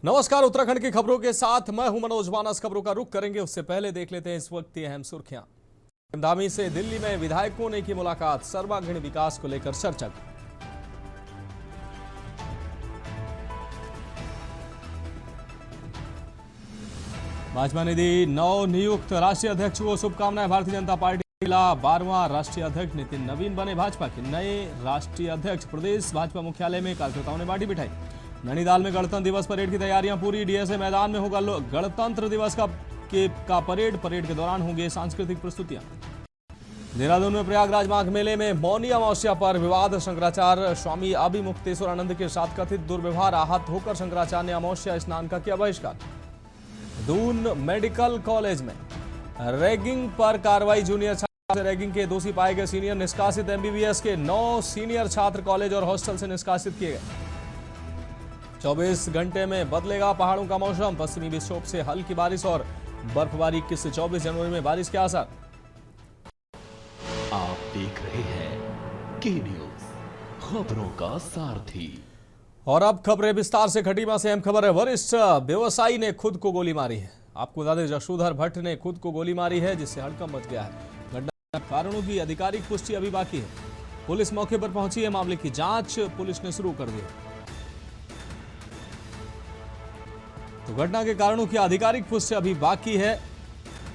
नमस्कार। उत्तराखंड की खबरों के साथ मैं हूं मनोज मानस। खबरों का रुख करेंगे उससे पहले देख लेते हैं इस वक्त की अहम सुर्खियां। धामी से दिल्ली में विधायकों ने की मुलाकात, सर्वांगीण विकास को लेकर चर्चा। भाजपा ने दी नवनियुक्त राष्ट्रीय अध्यक्ष को शुभकामनाएं। भारतीय जनता पार्टी का 12वां राष्ट्रीय अध्यक्ष नितिन नवीन बने भाजपा के नए राष्ट्रीय अध्यक्ष। प्रदेश भाजपा मुख्यालय में कार्यकर्ताओं ने बांटी मिठाई। नैनीताल में गणतंत्र दिवस परेड की तैयारियां पूरी। डीएसए मैदान में होगा गणतंत्र दिवस का परेड के दौरान होंगे सांस्कृतिक प्रस्तुतियां। देहरादून में प्रयागराज माघ मेले में मौनी अमावस्या पर विवाद। शंकराचार्य स्वामी अभिमुक्तेश्वरानंद के साथ कथित दुर्व्यवहार, आहत होकर शंकराचार्य ने अमावस्या स्नान का किया बहिष्कार। दून मेडिकल कॉलेज में रैगिंग पर कार्रवाई। जूनियर छात्र से रैगिंग के दोषी पाए गए सीनियर निष्कासित। एमबीबीएस के 9 सीनियर छात्र कॉलेज और हॉस्टल से निष्कासित किए गए। 24 घंटे में बदलेगा पहाड़ों का मौसम। पश्चिमी विक्षोभ से हल्की बारिश और बर्फबारी। 21 से 24 जनवरी में बारिश के आसार। आप देख रहे हैं के न्यूज, खबरों का सारथी। और अब खबरें विस्तार से। खटीमा से अहम खबर है। वरिष्ठ व्यवसायी ने खुद को गोली मारी है। आपको बता दें, जशोधर भट्ट ने खुद को गोली मारी है, जिससे हड़कंप मच गया है। घटना के कारणों की आधिकारिक पुष्टि अभी बाकी है। पुलिस मौके पर पहुंची है। मामले की जांच पुलिस ने शुरू कर दी है। तो घटना के कारणों की आधिकारिक पुष्टि अभी बाकी है,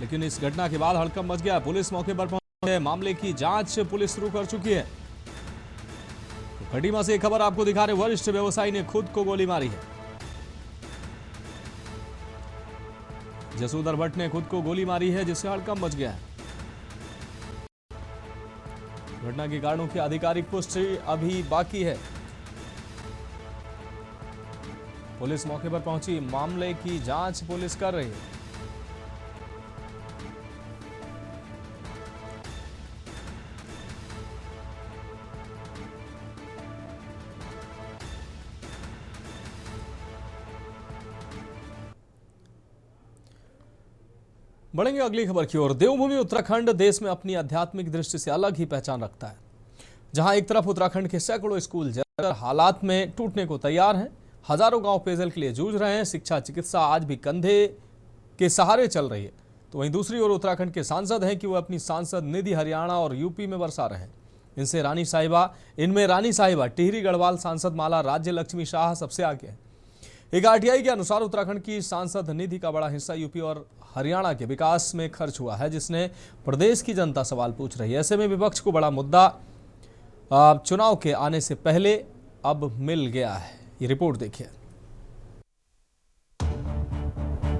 लेकिन इस घटना के बाद हड़कंप मच गया। पुलिस मौके पर पहुंची है। मामले की जांच पुलिस शुरू कर चुकी है। तो खटीमा से एक खबर आपको दिखा रहे। वरिष्ठ व्यवसायी ने खुद को गोली मारी है। जसोधर भट्ट ने खुद को गोली मारी है, जिससे हड़कंप मच गया है। घटना के कारणों की आधिकारिक पुष्टि अभी बाकी है। पुलिस मौके पर पहुंची। मामले की जांच पुलिस कर रही है। बढ़ेंगे अगली खबर की ओर। देवभूमि उत्तराखंड देश में अपनी आध्यात्मिक दृष्टि से अलग ही पहचान रखता है। जहां एक तरफ उत्तराखंड के सैकड़ों स्कूल जलकर हालात में टूटने को तैयार हैं, हजारों गांव पेयजल के लिए जूझ रहे हैं, शिक्षा चिकित्सा आज भी कंधे के सहारे चल रही है, तो वहीं दूसरी ओर उत्तराखंड के सांसद हैं कि वो अपनी सांसद निधि हरियाणा और यूपी में बरसा रहे हैं। इनमें रानी साहिबा, टिहरी गढ़वाल सांसद माला राज्य लक्ष्मी शाह सबसे आगे हैं। एक आरटीआई के अनुसार उत्तराखंड की सांसद निधि का बड़ा हिस्सा यूपी और हरियाणा के विकास में खर्च हुआ है, जिसने प्रदेश की जनता सवाल पूछ रही है। ऐसे में विपक्ष को बड़ा मुद्दा चुनाव के आने से पहले अब मिल गया है। ये रिपोर्ट देखिए।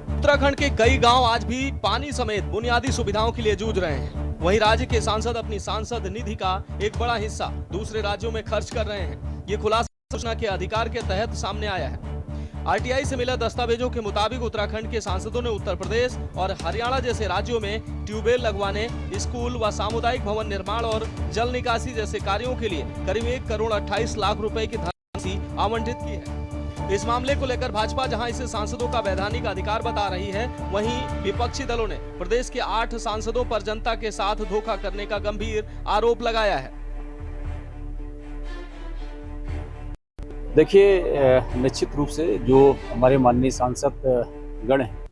उत्तराखंड के कई गांव आज भी पानी समेत बुनियादी सुविधाओं के लिए जूझ रहे हैं। वहीं राज्य के सांसद अपनी सांसद निधि का एक बड़ा हिस्सा दूसरे राज्यों में खर्च कर रहे हैं। ये खुलासा सूचना के अधिकार के तहत सामने आया है। आरटीआई से मिले दस्तावेजों के मुताबिक उत्तराखंड के सांसदों ने उत्तर प्रदेश और हरियाणा जैसे राज्यों में ट्यूबवेल लगवाने, स्कूल व सामुदायिक भवन निर्माण और जल निकासी जैसे कार्यों के लिए करीब 1 करोड़ 28 लाख रुपए की धनराशि आवंटित की है। इस मामले को लेकर भाजपा जहां इसे सांसदों का वैधानिक अधिकार बता रही है, वहीं विपक्षी दलों ने प्रदेश के 8 सांसदों पर जनता के साथ धोखा करने का गंभीर आरोप लगाया है। देखिए, निश्चित रूप से जो हमारे माननीय सांसद गण हैं,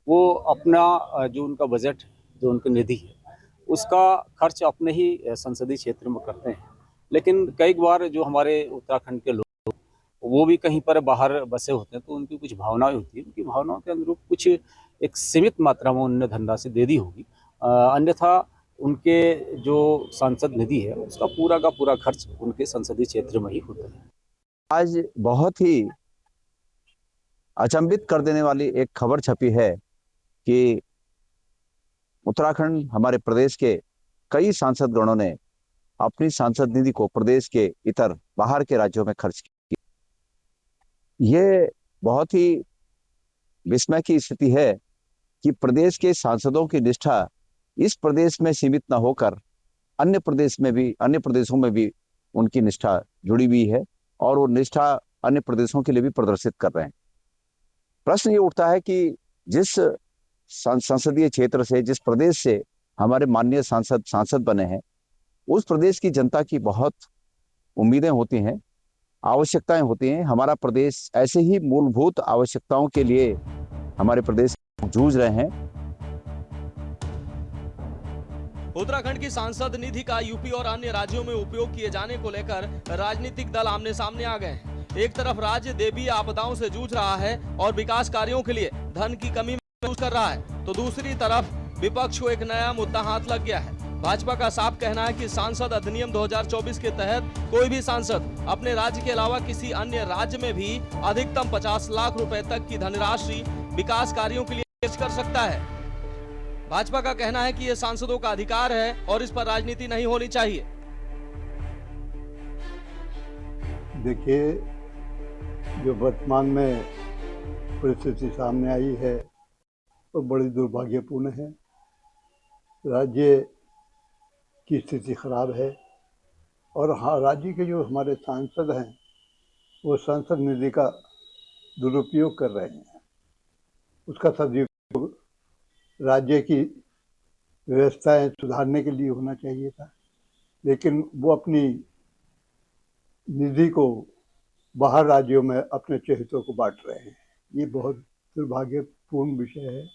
वो अपना जो उनका बजट, जो उनकी निधि है, उसका खर्च अपने ही संसदीय क्षेत्र में करते हैं। लेकिन कई बार जो हमारे उत्तराखंड के लोग वो भी कहीं पर बाहर बसे होते हैं, तो उनकी कुछ भावनाएं होती हैं। उनकी भावनाओं के अनुरूप कुछ एक सीमित मात्रा में उन्होंने धनराशि दे दी होगी। अन्यथा उनके जो सांसद निधि है, उसका पूरा का पूरा खर्च उनके संसदीय क्षेत्र में ही होता है। आज बहुत ही अचंभित कर देने वाली एक खबर छपी है कि उत्तराखंड, हमारे प्रदेश के कई सांसद गणों ने अपनी सांसद निधि को प्रदेश के इतर बाहर के राज्यों में खर्च किया। ये बहुत ही विस्मय की स्थिति है कि प्रदेश के सांसदों की निष्ठा इस प्रदेश में सीमित न होकर अन्य प्रदेशों में भी उनकी निष्ठा जुड़ी हुई है और वो निष्ठा अन्य प्रदेशों के लिए भी प्रदर्शित कर रहे हैं। प्रश्न ये उठता है कि जिस संसदीय क्षेत्र से, जिस प्रदेश से हमारे माननीय सांसद बने हैं, उस प्रदेश की जनता की बहुत उम्मीदें होती हैं आवश्यकताएं होती हैं। हमारा प्रदेश ऐसे ही मूलभूत आवश्यकताओं के लिए हमारे प्रदेश जूझ रहे हैं। उत्तराखंड की सांसद निधि का यूपी और अन्य राज्यों में उपयोग किए जाने को लेकर राजनीतिक दल आमने सामने आ गए हैं। एक तरफ राज्य देवी आपदाओं से जूझ रहा है और विकास कार्यों के लिए धन की कमी महसूस कर रहा है, तो दूसरी तरफ विपक्ष को एक नया मुद्दा हाथ लग गया है। भाजपा का साफ कहना है कि सांसद अधिनियम 2024 के तहत कोई भी सांसद अपने राज्य के अलावा किसी अन्य राज्य में भी अधिकतम 50 लाख रुपए तक की धनराशि विकास कार्यों के लिए खर्च कर सकता है। भाजपा का कहना है कि यह सांसदों का अधिकार है और इस पर राजनीति नहीं होनी चाहिए। देखिए, जो वर्तमान में परिस्थिति सामने आई है वो बड़ी दुर्भाग्यपूर्ण है। राज्य की स्थिति खराब है और हाँ, राज्य के जो हमारे सांसद हैं वो सांसद निधि का दुरुपयोग कर रहे हैं। उसका सदुपयोग राज्य की व्यवस्थाएं सुधारने के लिए होना चाहिए था, लेकिन वो अपनी निधि को बाहर राज्यों में अपने चहेतों को बांट रहे हैं। ये बहुत दुर्भाग्यपूर्ण विषय है।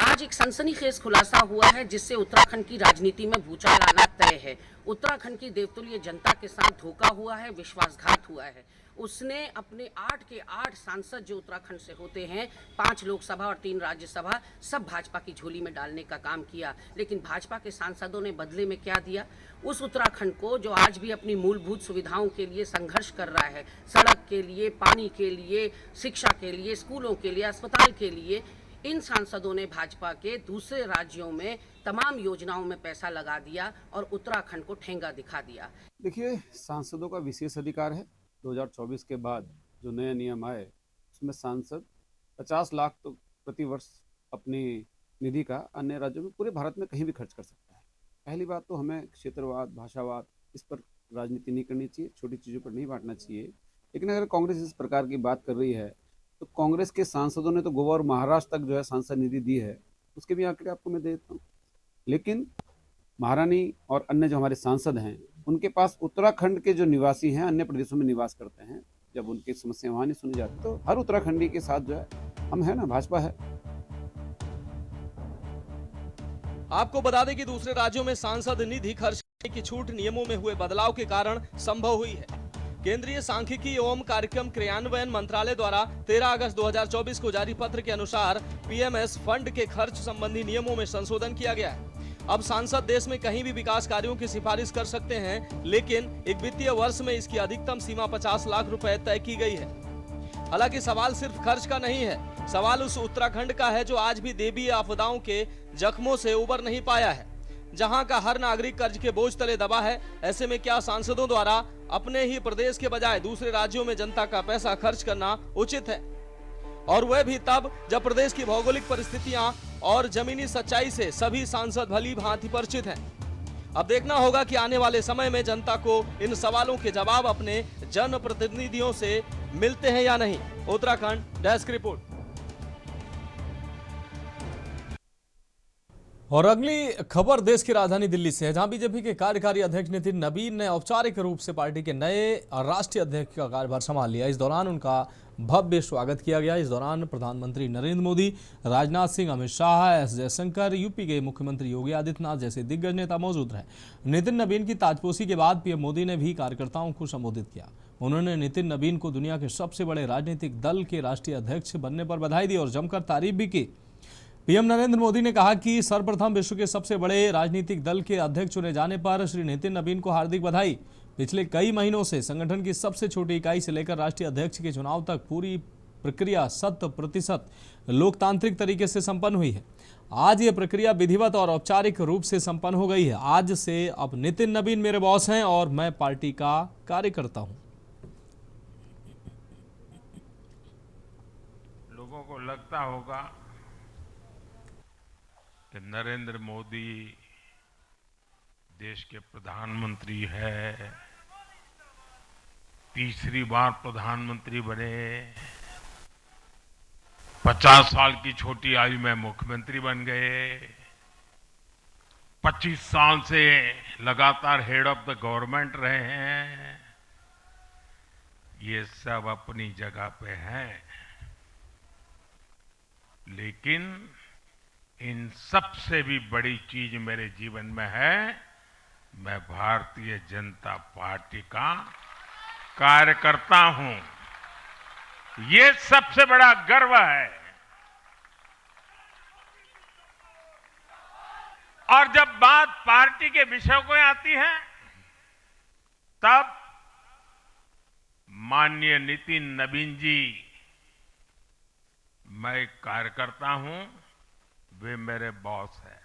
आज एक सनसनीखेज खुलासा हुआ है जिससे उत्तराखंड की राजनीति में भूचाल आना तय है। उत्तराखंड की देवतुल्य जनता के साथ धोखा हुआ है, विश्वासघात हुआ है। उसने अपने 8 के 8 सांसद जो उत्तराखंड से होते हैं, 5 लोकसभा और 3 राज्यसभा, सब भाजपा की झोली में डालने का काम किया। लेकिन भाजपा के सांसदों ने बदले में क्या दिया? उस उत्तराखंड को जो आज भी अपनी मूलभूत सुविधाओं के लिए संघर्ष कर रहा है, सड़क के लिए, पानी के लिए, शिक्षा के लिए, स्कूलों के लिए, अस्पताल के लिए, इन सांसदों ने भाजपा के दूसरे राज्यों में तमाम योजनाओं में पैसा लगा दिया और उत्तराखंड को ठेंगा दिखा दिया। देखिए, सांसदों का विशेष अधिकार है। 2024 के बाद जो नए नियम आए उसमें सांसद 50 लाख तो प्रति वर्ष अपनी निधि का अन्य राज्यों में पूरे भारत में कहीं भी खर्च कर सकता है। पहली बात तो हमें क्षेत्रवाद, भाषावाद, इस पर राजनीति नहीं करनी चाहिए, छोटी चीज़ों पर नहीं बांटना चाहिए। लेकिन अगर कांग्रेस इस प्रकार की बात कर रही है तो कांग्रेस के सांसदों ने तो गोवा और महाराष्ट्र तक जो है सांसद निधि दी है, उसके भी आंकड़े आपको मैं दे देता हूँ। लेकिन महारानी और अन्य जो हमारे सांसद हैं उनके पास उत्तराखंड के जो निवासी हैं, अन्य प्रदेशों में निवास करते हैं, जब उनकी समस्या वहाँ नहीं सुनी जाती तो हर उत्तराखंडी के साथ जो है हम है ना, भाजपा है। आपको बता दें कि दूसरे राज्यों में सांसद निधि खर्च करने की छूट नियमों में हुए बदलाव के कारण संभव हुई है। केंद्रीय सांख्यिकी एवं कार्यक्रम क्रियान्वयन मंत्रालय द्वारा 13 अगस्त 2024 को जारी पत्र के अनुसार पीएमएस फंड के खर्च संबंधी नियमों में संशोधन किया गया है। अब सांसद देश में कहीं भी विकास कार्यों की सिफारिश कर सकते हैं, लेकिन एक वित्तीय वर्ष में इसकी अधिकतम सीमा 50 लाख रुपए तय की गई है। हालांकि सवाल सिर्फ खर्च का नहीं है, सवाल उस उत्तराखंड का है जो आज भी देवी आपदाओं के जख्मों से उबर नहीं पाया है, जहां का हर नागरिक कर्ज के बोझ तले दबा है। ऐसे में क्या सांसदों द्वारा अपने ही प्रदेश के बजाय दूसरे राज्यों में जनता का पैसा खर्च करना उचित है? और वह भी तब जब प्रदेश की भौगोलिक परिस्थितियां और जमीनी सच्चाई से सभी सांसद भली भांति परिचित हैं। अब देखना होगा कि आने वाले समय में जनता को इन सवालों के जवाब अपने जनप्रतिनिधियों से मिलते हैं या नहीं। Uttarakhand desk report. और अगली खबर देश की राजधानी दिल्ली से है, जहां बीजेपी के कार्यकारी अध्यक्ष नितिन नवीन ने औपचारिक रूप से पार्टी के नए राष्ट्रीय अध्यक्ष का कार्यभार संभाल लिया। इस दौरान उनका भव्य स्वागत किया गया। इस दौरान प्रधानमंत्री नरेंद्र मोदी, राजनाथ सिंह, अमित शाह, एस जयशंकर, यूपी के मुख्यमंत्री योगी आदित्यनाथ जैसे दिग्गज नेता मौजूद रहे। नितिन नवीन की ताजपोशी के बाद पीएम मोदी ने भी कार्यकर्ताओं को संबोधित किया। उन्होंने नितिन नवीन को दुनिया के सबसे बड़े राजनीतिक दल के राष्ट्रीय अध्यक्ष बनने पर बधाई दी और जमकर तारीफ भी की। पीएम नरेंद्र मोदी ने कहा कि सर्वप्रथम विश्व के सबसे बड़े राजनीतिक दल के अध्यक्ष चुने जाने पर श्री नितिन नवीन को हार्दिक बधाई। पिछले कई महीनों से संगठन की सबसे छोटी इकाई से लेकर राष्ट्रीय अध्यक्ष के चुनाव तक पूरी प्रक्रिया 100% लोकतांत्रिक तरीके से संपन्न हुई है। आज ये प्रक्रिया विधिवत और औपचारिक रूप से संपन्न हो गई है। आज से अब नितिन नवीन मेरे बॉस हैं और मैं पार्टी का कार्यकर्ता हूं। लोगों को लगता होगा कि नरेंद्र मोदी देश के प्रधानमंत्री है, तीसरी बार प्रधानमंत्री बने, 50 साल की छोटी आयु में मुख्यमंत्री बन गए, 25 साल से लगातार हेड ऑफ द गवर्नमेंट रहे हैं, ये सब अपनी जगह पे हैं, लेकिन इन सबसे भी बड़ी चीज मेरे जीवन में है, मैं भारतीय जनता पार्टी का कार्यकर्ता हूं। ये सबसे बड़ा गर्व है। और जब बात पार्टी के विषयों को आती है, तब माननीय नितिन नवीन जी, मैं एक कार्यकर्ता हूं, वे मेरे बॉस हैं।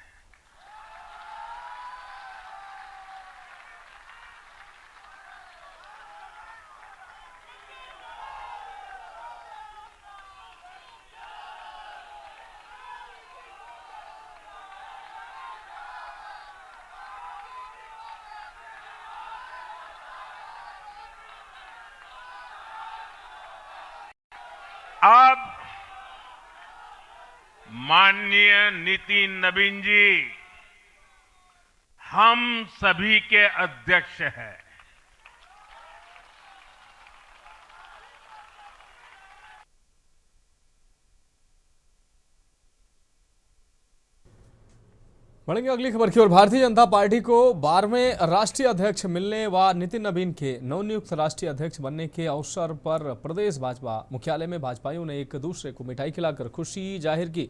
अब माननीय नितिन नवीन जी हम सभी के अध्यक्ष हैं। बढ़ेंगे अगली खबर की ओर। भारतीय जनता पार्टी को 12वें राष्ट्रीय अध्यक्ष मिलने व नितिन नवीन के नवनियुक्त राष्ट्रीय अध्यक्ष बनने के अवसर पर प्रदेश भाजपा मुख्यालय में भाजपाइयों ने एक दूसरे को मिठाई खिलाकर खुशी जाहिर की।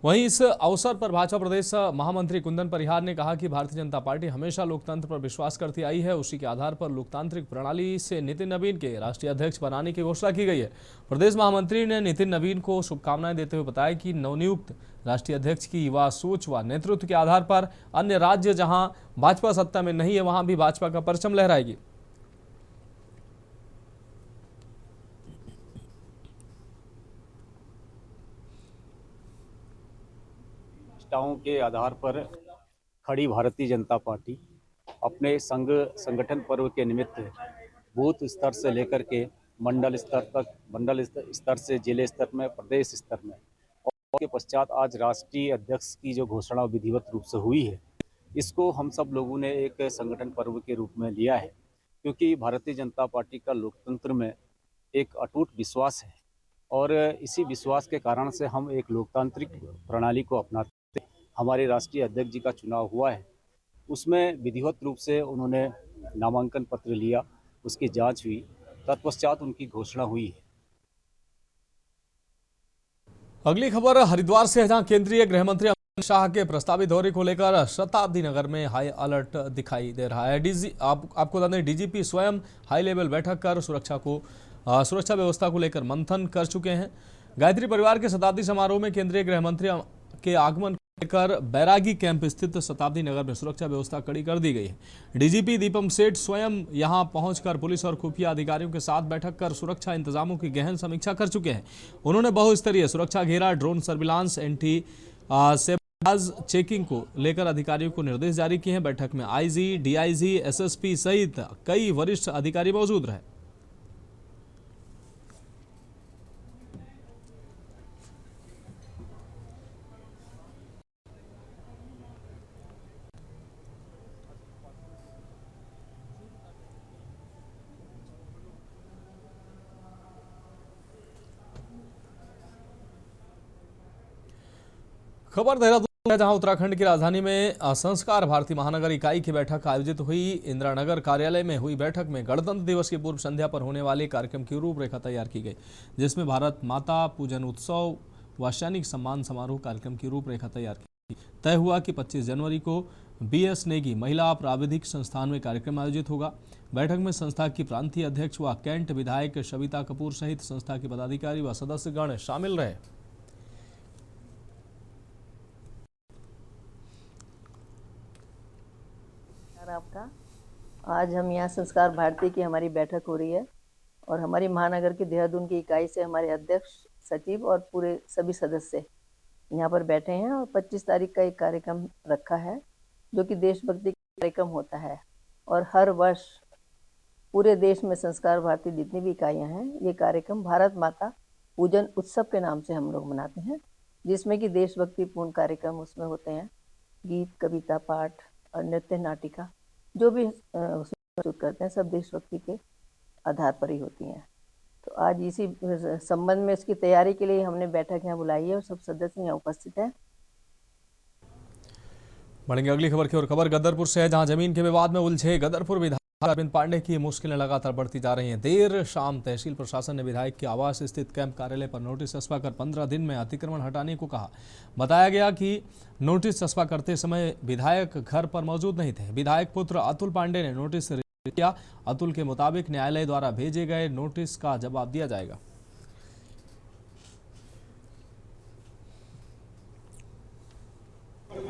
वहीं इस अवसर पर भाजपा प्रदेश महामंत्री कुंदन परिहार ने कहा कि भारतीय जनता पार्टी हमेशा लोकतंत्र पर विश्वास करती आई है। उसी के आधार पर लोकतांत्रिक प्रणाली से नितिन नवीन के राष्ट्रीय अध्यक्ष बनाने की घोषणा की गई है। प्रदेश महामंत्री ने नितिन नवीन को शुभकामनाएं देते हुए बताया कि नवनियुक्त राष्ट्रीय अध्यक्ष की युवा सोच व नेतृत्व के आधार पर अन्य राज्य जहां भाजपा सत्ता में नहीं है, वहां भी भाजपा का परचम लहराएगी। निष्ठाओं के आधार पर खड़ी भारतीय जनता पार्टी अपने संगठन पर्व के निमित्त बूथ स्तर से लेकर के मंडल स्तर तक, मंडल स्तर से जिले स्तर में, प्रदेश स्तर में, और के पश्चात आज राष्ट्रीय अध्यक्ष की जो घोषणा विधिवत रूप से हुई है, इसको हम सब लोगों ने एक संगठन पर्व के रूप में लिया है, क्योंकि भारतीय जनता पार्टी का लोकतंत्र में एक अटूट विश्वास है और इसी विश्वास के कारण से हम एक लोकतांत्रिक प्रणाली को अपनाते हैं। हमारे राष्ट्रीय अध्यक्ष जी का चुनाव हुआ है, उसमें विधिवत रूप से उन्होंने नामांकन पत्र लिया, उसकी जांच हुई, तत्पश्चात उनकी घोषणा हुई है। अगली खबर हरिद्वार से है, जहां केंद्रीय गृह मंत्री अमित शाह के प्रस्तावित दौरे को लेकर शताब्दी नगर में हाई अलर्ट दिखाई दे रहा है। आपको बता दें, डीजीपी स्वयं हाई लेवल बैठक कर सुरक्षा व्यवस्था को लेकर मंथन कर चुके हैं। गायत्री परिवार के शताब्दी समारोह में केंद्रीय गृह मंत्री के आगमन लेकर बैरागी कैंप स्थित शताब्दी नगर में सुरक्षा व्यवस्था कड़ी कर दी गई है। डीजीपी दीपम सेठ स्वयं यहां पहुंचकर पुलिस और खुफिया अधिकारियों के साथ बैठक कर सुरक्षा इंतजामों की गहन समीक्षा कर चुके हैं। उन्होंने बहुस्तरीय सुरक्षा घेरा, ड्रोन सर्विलांस, एंटी सेबराज चेकिंग को लेकर अधिकारियों को निर्देश जारी किए हैं। बैठक में आईजी, डीआईजी, एसएसपी सहित कई वरिष्ठ अधिकारी मौजूद रहे। खबर देहरादून है, जहां उत्तराखंड की राजधानी में संस्कार भारती महानगर इकाई की बैठक आयोजित हुई। इंदिरा नगर कार्यालय में हुई बैठक में गणतंत्र दिवस की पूर्व संध्या पर होने वाले कार्यक्रम की रूपरेखा तैयार की गई, जिसमें भारत माता पूजन उत्सव व सैनिक सम्मान समारोह कार्यक्रम की रूपरेखा तैयार की। तय हुआ कि 25 जनवरी को बीएस नेगी महिला प्राविधिक संस्थान में कार्यक्रम आयोजित होगा। बैठक में संस्था की प्रांतीय अध्यक्ष व कैंट विधायक शविता कपूर सहित संस्था के पदाधिकारी व सदस्यगण शामिल रहे। आपका आज हम यहाँ संस्कार भारती की हमारी बैठक हो रही है और हमारी महानगर की देहरादून की इकाई से हमारे अध्यक्ष, सचिव और पूरे सभी सदस्य यहाँ पर बैठे हैं और 25 तारीख का एक कार्यक्रम रखा है, जो कि देशभक्ति कार्यक्रम होता है। और हर वर्ष पूरे देश में संस्कार भारती जितनी भी इकाइयाँ हैं, ये कार्यक्रम भारत माता पूजन उत्सव के नाम से हम लोग मनाते हैं, जिसमें कि देशभक्तिपूर्ण कार्यक्रम उसमें होते हैं, गीत, कविता, पाठ और नृत्य, नाटिका, जो भी प्रस्तुत करते हैं, सब देशभक्ति के आधार पर ही होती हैं। तो आज इसी संबंध में इसकी तैयारी के लिए हमने बैठक यहाँ बुलाई है और सब सदस्य यहाँ उपस्थित हैं। बढ़ेंगे अगली खबर की ओर। खबर गदरपुर से है, जहां जमीन के विवाद में उलझे गदरपुर विधायक अरविंद पांडे की मुश्किलें लगातार बढ़ती जा रही हैं। देर शाम तहसील प्रशासन ने विधायक के आवास स्थित कैंप कार्यालय पर नोटिस चस्पा कर 15 दिन में अतिक्रमण हटाने को कहा। बताया गया कि नोटिस चस्पा करते समय विधायक घर पर मौजूद नहीं थे। विधायक पुत्र अतुल पांडे ने नोटिस किया। अतुल के मुताबिक न्यायालय द्वारा भेजे गए नोटिस का जवाब दिया जाएगा।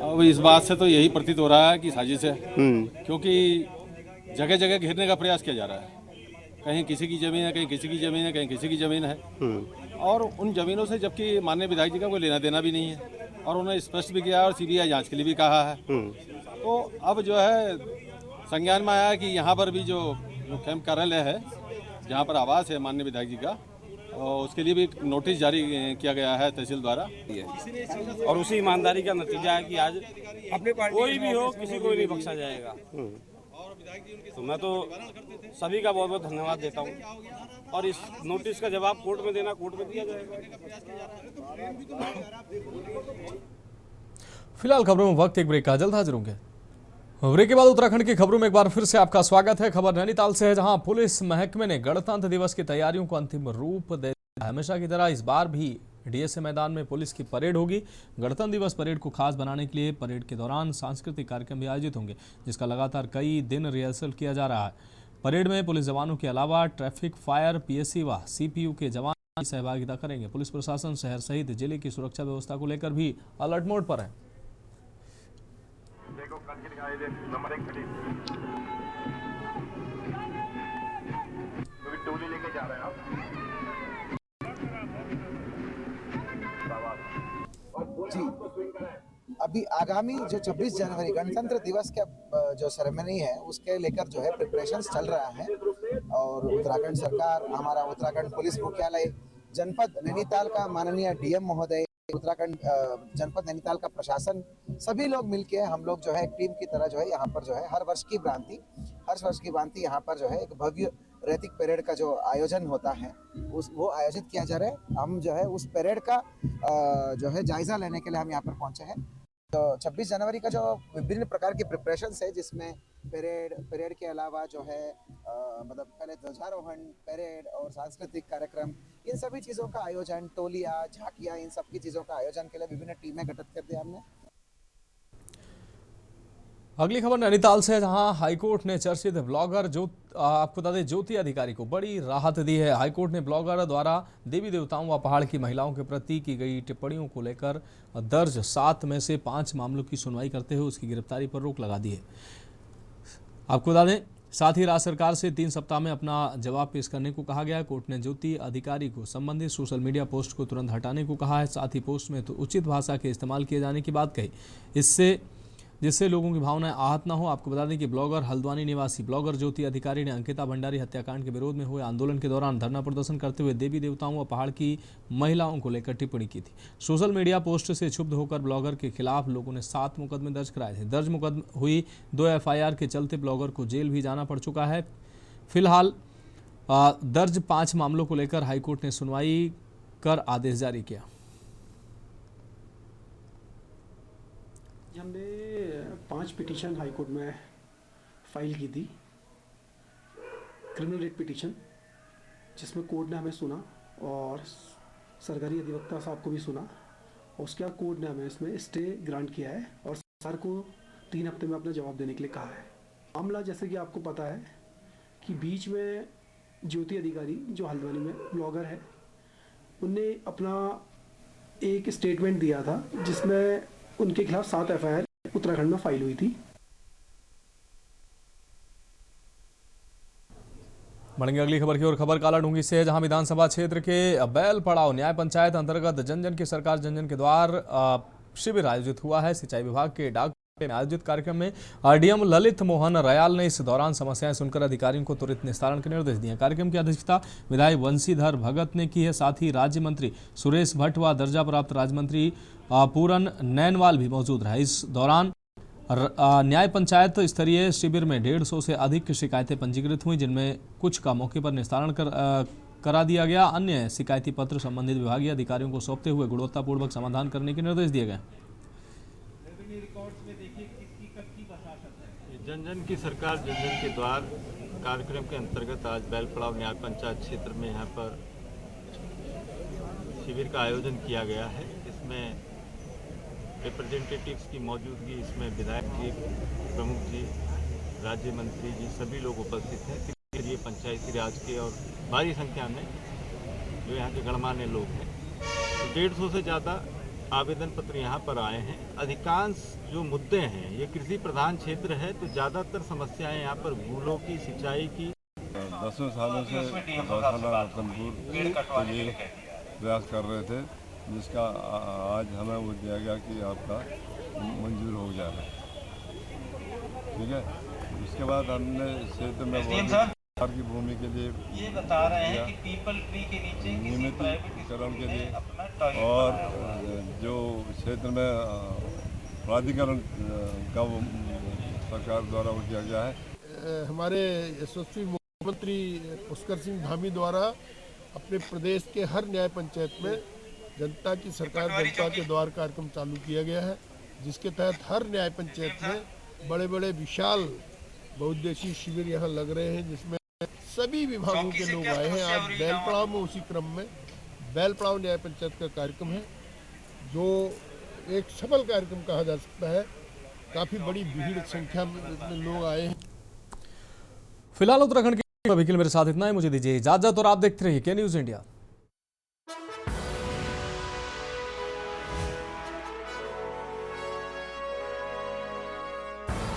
अब इस बात से तो यही प्रतीत हो रहा है कि साजिश है, क्योंकि जगह जगह घेरने का प्रयास किया जा रहा है। कहीं किसी की जमीन है, कहीं किसी की जमीन है, कहीं किसी की जमीन है, और उन जमीनों से जबकि माननीय विधायक जी का कोई लेना देना भी नहीं है, और उन्होंने स्पष्ट भी किया और सीबीआई जांच के लिए भी कहा है। तो अब जो है संज्ञान में आया कि यहाँ पर भी जो कैंप कार्यालय है, जहाँ पर आवास है माननीय विधायक जी का, और उसके लिए भी नोटिस जारी किया गया है तहसील द्वारा। और उसी ईमानदारी का नतीजा है कि आज कोई भी हो, किसी को नहीं बख्शा जाएगा। तो मैं तो सभी का बहुत बहुत धन्यवाद देता हूँ, और इस नोटिस का जवाब कोर्ट में देना, कोर्ट में दिया जाएगा। फिलहाल खबरों में वक्त एक ब्रेक का, जल्द हाजिर होंगे। ब्रेक के बाद उत्तराखंड की खबरों में एक बार फिर से आपका स्वागत है। खबर नैनीताल से है, जहां पुलिस महकमे ने गणतंत्र दिवस की तैयारियों को अंतिम रूप दे दिया। हमेशा की तरह इस बार भी डीएसए मैदान में पुलिस की परेड होगी। गणतंत्र दिवस परेड को खास बनाने के लिए परेड के दौरान सांस्कृतिक कार्यक्रम भी आयोजित होंगे, जिसका लगातार कई दिन रिहर्सल किया जा रहा है। परेड में पुलिस जवानों के अलावा ट्रैफिक, फायर, पीएससी व सीपीयू के जवान सहभागिता करेंगे। पुलिस प्रशासन शहर सहित जिले की सुरक्षा व्यवस्था को लेकर भी अलर्ट मोड पर है। जी, अभी आगामी जो 26 जनवरी गणतंत्र दिवस का जो सेरेमनी है उसके लेकर जो है प्रिपरेशंस चल रहा है, और उत्तराखंड सरकार, हमारा उत्तराखंड पुलिस मुख्यालय, जनपद नैनीताल का माननीय डीएम महोदय, उत्तराखंड जनपद नैनीताल का प्रशासन, सभी लोग मिलके हम लोग जो है एक टीम की तरह जो है यहाँ पर जो है हर वर्ष की भांति यहाँ पर जो है एक भव्य रैतिक परेड का जो आयोजन होता है वो आयोजित किया जा रहा है। हम जो है उस परेड का जो है जायजा लेने के लिए हम यहाँ पर पहुंचे हैं। तो 26 जनवरी का जो विभिन्न प्रकार की प्रिपरेशंस है, जिसमें परेड के अलावा जो है मतलब पहले ध्वजारोहण, परेड और सांस्कृतिक कार्यक्रम, इन सभी चीज़ों का आयोजन, टोलियाँ, झांकियाँ, इन सब की चीज़ों का आयोजन के लिए विभिन्न टीमें गठित कर दिया हमने। अगली खबर नैनीताल से, जहां हाईकोर्ट ने चर्चित ब्लॉगर आपको बता दें ज्योति अधिकारी को बड़ी राहत दी है। हाईकोर्ट ने ब्लॉगर द्वारा देवी देवताओं व पहाड़ की महिलाओं के प्रति की गई टिप्पणियों को लेकर दर्ज 7 में से 5 मामलों की सुनवाई करते हुए उसकी गिरफ्तारी पर रोक लगा दी है। आपको बता दें, साथ ही राज्य सरकार से 3 सप्ताह में अपना जवाब पेश करने को कहा गया। कोर्ट ने ज्योति अधिकारी को संबंधित सोशल मीडिया पोस्ट को तुरंत हटाने को कहा है। साथ ही पोस्ट में तो उचित भाषा के इस्तेमाल किए जाने की बात कही, जिससे लोगों की भावनाएं आहत न हो। आपको बता दें कि ब्लॉगर हल्द्वानी निवासी ब्लॉगर ज्योति अधिकारी ने अंकिता भंडारी हत्याकांड के विरोध में हुए आंदोलन के दौरान धरना प्रदर्शन करते हुए देवी देवताओं व पहाड़ की महिलाओं को लेकर टिप्पणी की थी। सोशल मीडिया पोस्ट से क्षुब्ध होकर ब्लॉगर के खिलाफ लोगों ने 7 मुकदमे दर्ज कराए थे। दर्ज मुकदमे हुई 2 FIR के चलते ब्लॉगर को जेल भी जाना पड़ चुका है। फिलहाल दर्ज 5 मामलों को लेकर हाईकोर्ट ने सुनवाई कर आदेश जारी किया। हमने 5 पिटीशन हाईकोर्ट में फाइल की थी। क्रिमिनल रेट पिटीशन, जिसमें कोर्ट ने हमें सुना और सरकारी अधिवक्ता साहब को भी सुना, और उसके बाद कोर्ट ने हमें इसमें स्टे ग्रांट किया है और सरकार को 3 हफ्ते में अपना जवाब देने के लिए कहा है। मामला जैसे कि आपको पता है कि बीच में ज्योति अधिकारी जो हल्द्वानी में ब्लॉगर है, उनने अपना एक स्टेटमेंट दिया था जिसमें उनके खिलाफ 7 FIR उत्तराखंड में फाइल हुई थी। बढ़ेंगे अगली खबर की ओर। खबर कालाढूंगी से है, जहां विधानसभा क्षेत्र के बैल पड़ाव न्याय पंचायत अंतर्गत जन जन की सरकार जन जन के द्वार शिविर आयोजित हुआ है। सिंचाई विभाग के डाक में आयोजित कार्यक्रम में RDM ललित मोहन रयाल ने इस दौरान समस्याएं सुनकर अधिकारियों को त्वरित निस्तारण के निर्देश दिए। कार्यक्रम की अध्यक्षता विधायक वंशीधर भगत ने की है। साथ ही राज्य मंत्री सुरेश भट्ट व दर्जा प्राप्त राज्य मंत्री पूरन नैनवाल भी मौजूद रहे। इस दौरान न्याय पंचायत स्तरीय शिविर में 150 से अधिक शिकायतें पंजीकृत हुई, जिनमें कुछ का मौके पर निस्तारण करा दिया गया। अन्य शिकायती पत्र संबंधित विभागीय अधिकारियों को सौंपते हुए गुणवत्तापूर्वक समाधान करने के निर्देश दिए गए। जन जन की सरकार जन जन के द्वार कार्यक्रम के अंतर्गत आज बैलपड़ाव न्याय पंचायत क्षेत्र में यहाँ पर शिविर का आयोजन किया गया है। इसमें रिप्रेजेंटेटिव्स की मौजूदगी, इसमें विधायक जी, प्रमुख जी, राज्य मंत्री जी सभी लोग उपस्थित हैं। इसके लिए पंचायती राज के और भारी संख्या में जो यहाँ के गणमान्य लोग हैं, तो 150 से ज़्यादा आवेदन पत्र यहाँ पर आए हैं। अधिकांश जो मुद्दे हैं, ये कृषि प्रधान क्षेत्र है, तो ज़्यादातर समस्याएं यहाँ पर भूलों की, सिंचाई की। 10 सालों से गौशाला रतनपुर के लिए प्रयास कर रहे थे, जिसका आज हमें वो दिया गया कि आपका मंजूर हो जाएगा। ठीक है, उसके बाद हमने क्षेत्र में की भूमि के लिए ये बता रहे हैं कि पीपल ट्री के नीचे नियमितीकरण के लिए और जो क्षेत्र में प्राधिकरण का वो सरकार द्वारा वो किया गया है। हमारे यशस्वी मुख्यमंत्री पुष्कर सिंह धामी द्वारा अपने प्रदेश के हर न्याय पंचायत में जनता की सरकार जनता के द्वार कार्यक्रम चालू किया गया है, जिसके तहत हर न्याय पंचायत में बड़े बड़े विशाल बहुउद्देशीय शिविर यहाँ लग रहे हैं, जिसमें सभी विभागों के लोग आए हैं। आज बैलपड़ाव में उसी क्रम में बैलपड़ाव न्याय पंचायत का कार्यक्रम है, जो एक सफल कार्यक्रम कहा जा सकता है। काफी बड़ी भीड़ संख्या में लोग आए हैं। फिलहाल उत्तराखंड के मेरे साथ इतना ही, मुझे दीजिए इजाजत और आप देखते रहिए के न्यूज़ इंडिया।